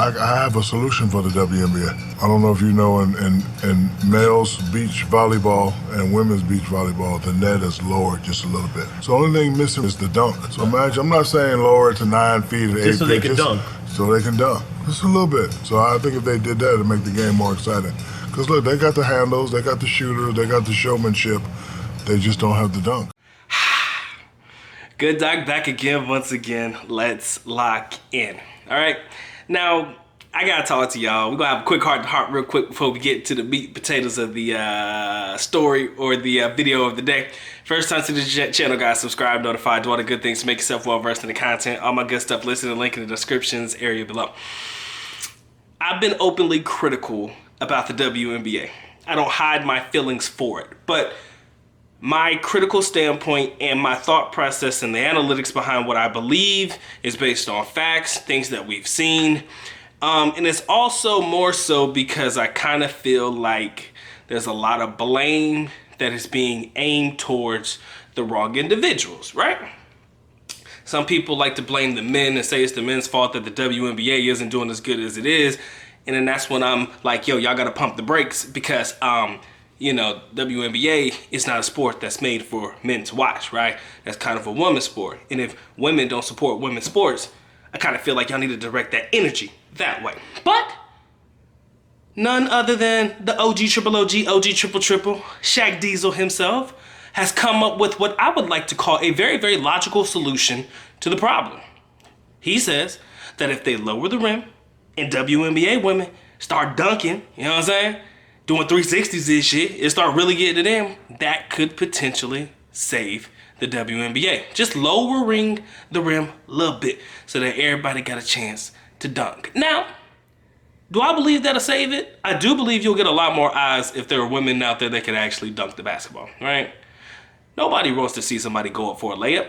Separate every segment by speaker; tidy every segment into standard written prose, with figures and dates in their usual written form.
Speaker 1: I have a solution for the WNBA. I don't know if you know, in males beach volleyball and women's beach volleyball, the net is lowered just a little bit. So the only thing missing is the dunk. So imagine, I'm not saying lower it to 9 feet or 8 feet.
Speaker 2: Just so they can dunk.
Speaker 1: So they can dunk. Just a little bit. So I think if they did that, it'd make the game more exciting. Because look, they got the handles, they got the shooters, they got the showmanship. They just don't have the dunk.
Speaker 3: Good Doc back again once again. Let's lock in. All right. Now, I gotta talk to y'all. We're gonna have a quick heart-to-heart real quick before we get to the meat and potatoes of the story or the video of the day. First time to the channel, guys, subscribe, notified, do all the good things to make yourself well-versed in the content. All my good stuff, listen and link in the descriptions area below. I've been openly critical about the WNBA. I don't hide my feelings for it, but my critical standpoint and my thought process and the analytics behind what I believe is based on facts, things that we've seen. And it's also more so because I kind of feel like there's a lot of blame that is being aimed towards the wrong individuals, right? Some people like to blame the men and say it's the men's fault that the WNBA isn't doing as good as it is. And then that's when I'm like, yo, y'all gotta pump the brakes because, you know, WNBA is not a sport that's made for men to watch, right? That's kind of a women's sport. And if women don't support women's sports, I kind of feel like y'all need to direct that energy that way. But none other than the OG triple OG, OG triple triple, Shaq Diesel himself has come up with what I would like to call a very, very logical solution to the problem. He says that if they lower the rim and WNBA women start dunking, you know what I'm saying? Doing 360s and shit, and start really getting it in, that could potentially save the WNBA. Just lowering the rim a little bit so that everybody got a chance to dunk. Now, do I believe that'll save it? I do believe you'll get a lot more eyes if there are women out there that can actually dunk the basketball, right? Nobody wants to see somebody go up for a layup.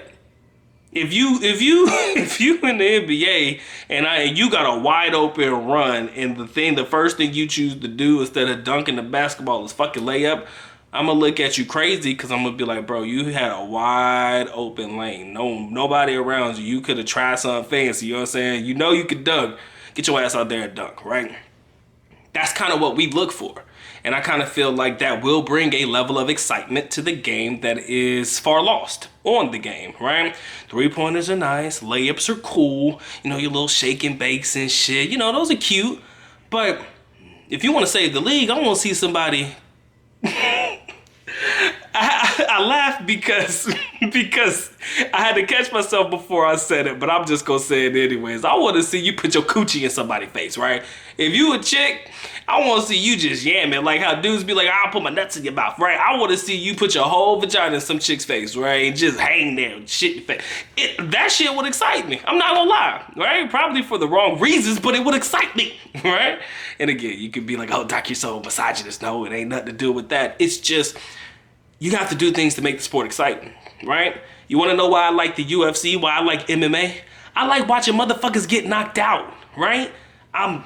Speaker 3: If you in the NBA and you got a wide open run and the first thing you choose to do instead of dunking the basketball is fucking layup, I'm gonna look at you crazy because I'm gonna be like, bro, you had a wide open lane. Nobody around you. You could have tried something fancy, you know what I'm saying? You know you could dunk. Get your ass out there and dunk, right? That's kind of what we look for. And I kind of feel like that will bring a level of excitement to the game that is far lost on the game, right? Three-pointers are nice, layups are cool, you know, your little shake and bakes and shit, you know, those are cute. But if you want to save the league, I want to see somebody... I laugh because I had to catch myself before I said it, but I'm just gonna say it anyways. I want to see you put your coochie in somebody's face, right? If you a chick, I want to see you just yamming, like how dudes be like, I'll put my nuts in your mouth, right? I want to see you put your whole vagina in some chick's face, right? And just hang there and shit in your face. That shit would excite me. I'm not gonna lie, right? Probably for the wrong reasons, but it would excite me, right? And again, you could be like, oh, Doc, you're so misogynist. No, it ain't nothing to do with that. It's just... you have to do things to make the sport exciting, right? You want to know why I like the UFC, why I like MMA? I like watching motherfuckers get knocked out, right?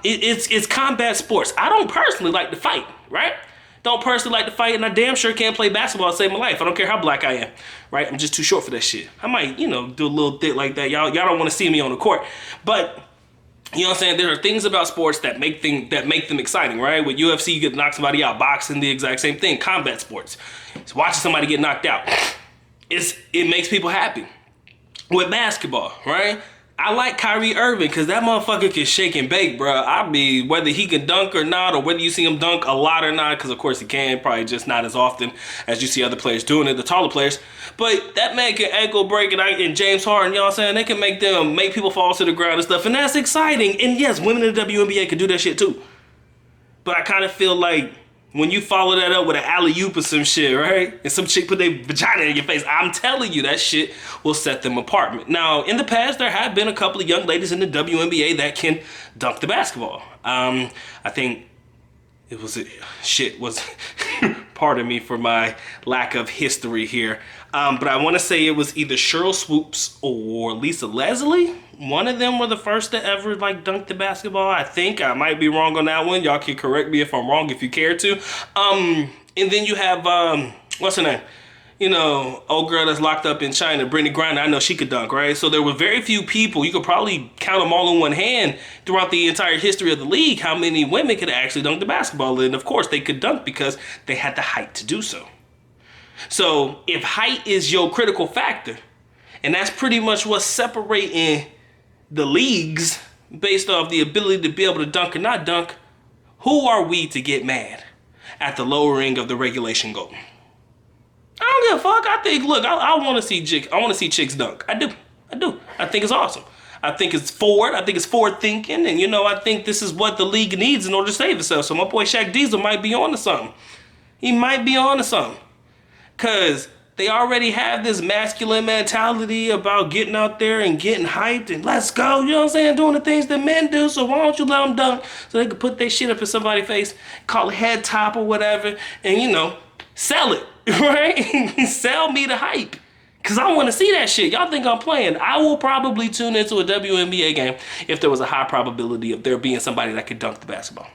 Speaker 3: It's combat sports. I don't personally like to fight, right? Don't personally like to fight, and I damn sure can't play basketball to save my life. I don't care how black I am, right? I'm just too short for that shit. I might, you know, do a little thick like that. Y'all don't want to see me on the court, but... you know what I'm saying? There are things about sports that make them exciting, right? With UFC, you get to knock somebody out. Boxing, the exact same thing. Combat sports. It's watching somebody get knocked out. It makes people happy. With basketball, right? I like Kyrie Irving because that motherfucker can shake and bake, bro. I mean, whether he can dunk or not, or whether you see him dunk a lot or not, because of course he can, probably just not as often as you see other players doing it, the taller players. But that man can ankle break and James Harden, you know what I'm saying? They can make people fall to the ground and stuff, and that's exciting. And yes, women in the WNBA can do that shit too. But I kind of feel like when you follow that up with an alley-oop or some shit, right? And some chick put their vagina in your face, I'm telling you, that shit will set them apart. Now, in the past, there have been a couple of young ladies in the WNBA that can dunk the basketball. I think it was, pardon me for my lack of history here. But I want to say it was either Cheryl Swoops or Lisa Leslie. One of them were the first to ever dunk the basketball. I think I might be wrong on that one. Y'all can correct me if I'm wrong if you care to. And then you have what's her name? you know, old girl that's locked up in China, Brittany Griner, I know she could dunk, right? So there were very few people, you could probably count them all in one hand throughout the entire history of the league, how many women could actually dunk the basketball. And of course they could dunk because they had the height to do so. So if height is your critical factor, and that's pretty much what's separating the leagues based off the ability to be able to dunk or not dunk, who are we to get mad at the lowering of the regulation goal? I don't give a fuck. I think, look, I want to see chicks dunk. I do. I think it's awesome. I think it's forward. I think it's forward thinking. And, you know, I think this is what the league needs in order to save itself. So my boy Shaq Diesel might be on to something. He might be on to something. Because they already have this masculine mentality about getting out there and getting hyped and let's go, you know what I'm saying, doing the things that men do. So why don't you let them dunk so they can put their shit up in somebody's face, call it head top or whatever, and, you know, sell it, right? Sell me the hype. Because I want to see that shit. Y'all think I'm playing. I will probably tune into a WNBA game if there was a high probability of there being somebody that could dunk the basketball.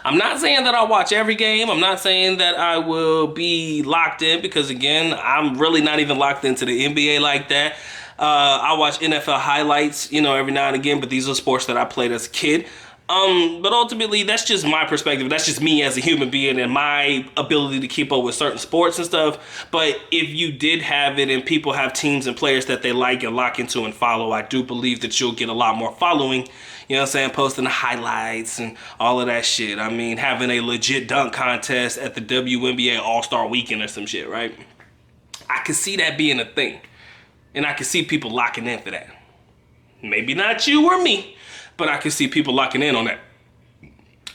Speaker 3: I'm not saying that I'll watch every game. I'm not saying that I will be locked in because, again, I'm really not even locked into the NBA like that. I watch NFL highlights, you know, every now and again, but these are sports that I played as a kid. But ultimately, that's just my perspective. That's just me as a human being and my ability to keep up with certain sports and stuff. But if you did have it and people have teams and players that they like and lock into and follow, I do believe that you'll get a lot more following. You know what I'm saying? Posting the highlights and all of that shit. I mean, having a legit dunk contest at the WNBA All-Star Weekend or some shit, right? I could see that being a thing. And I could see people locking in for that. Maybe not you or me, but I can see people locking in on that.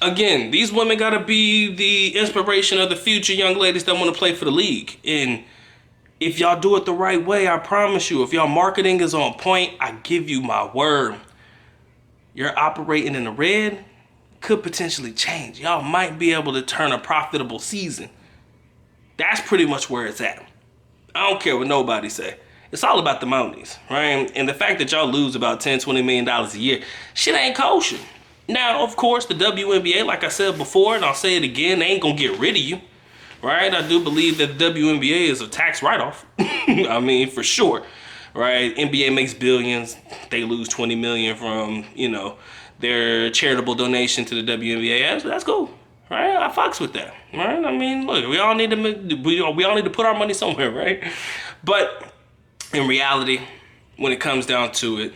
Speaker 3: Again, these women gotta be the inspiration of the future young ladies that wanna play for the league. And if y'all do it the right way, I promise you, if y'all marketing is on point, I give you my word. You're operating in the red, could potentially change. Y'all might be able to turn a profitable season. That's pretty much where it's at. I don't care what nobody say. It's all about the monies, right? And the fact that y'all lose about $10, $20 million a year, shit ain't kosher. Now, of course, the WNBA, like I said before, and I'll say it again, they ain't gonna get rid of you, right? I do believe that the WNBA is a tax write-off. I mean, for sure, right? NBA makes billions. They lose 20 million from, you know, their charitable donation to the WNBA. That's cool, right? I fucks with that, right? I mean, look, we all need to put our money somewhere, right? But in reality, when it comes down to it,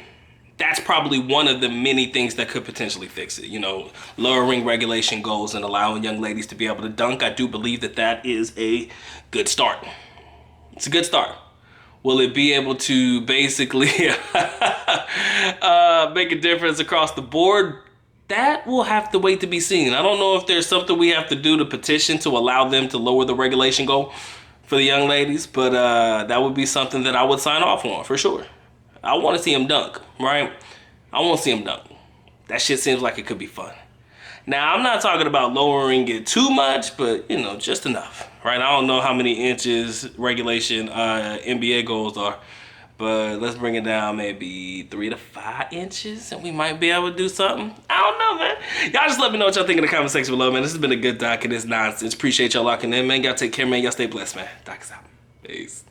Speaker 3: that's probably one of the many things that could potentially fix it. You know, lowering regulation goals and allowing young ladies to be able to dunk. I do believe that that is a good start. It's a good start. Will it be able to basically make a difference across the board? That will have to wait to be seen. I don't know if there's something we have to do to petition to allow them to lower the regulation goal for the young ladies, but that would be something that I would sign off on for sure. I want to see them dunk, right? I want to see them dunk. That shit seems like it could be fun. Now, I'm not talking about lowering it too much, but, you know, just enough, right? I don't know how many inches regulation NBA goals are, but let's bring it down maybe 3 to 5 inches and we might be able to do something. I don't know, man. Y'all just let me know what y'all think in the comment section below, man. This has been a good doc and it's nonsense. Appreciate y'all locking in, man. Y'all take care, man. Y'all stay blessed, man. Doc is out. Peace.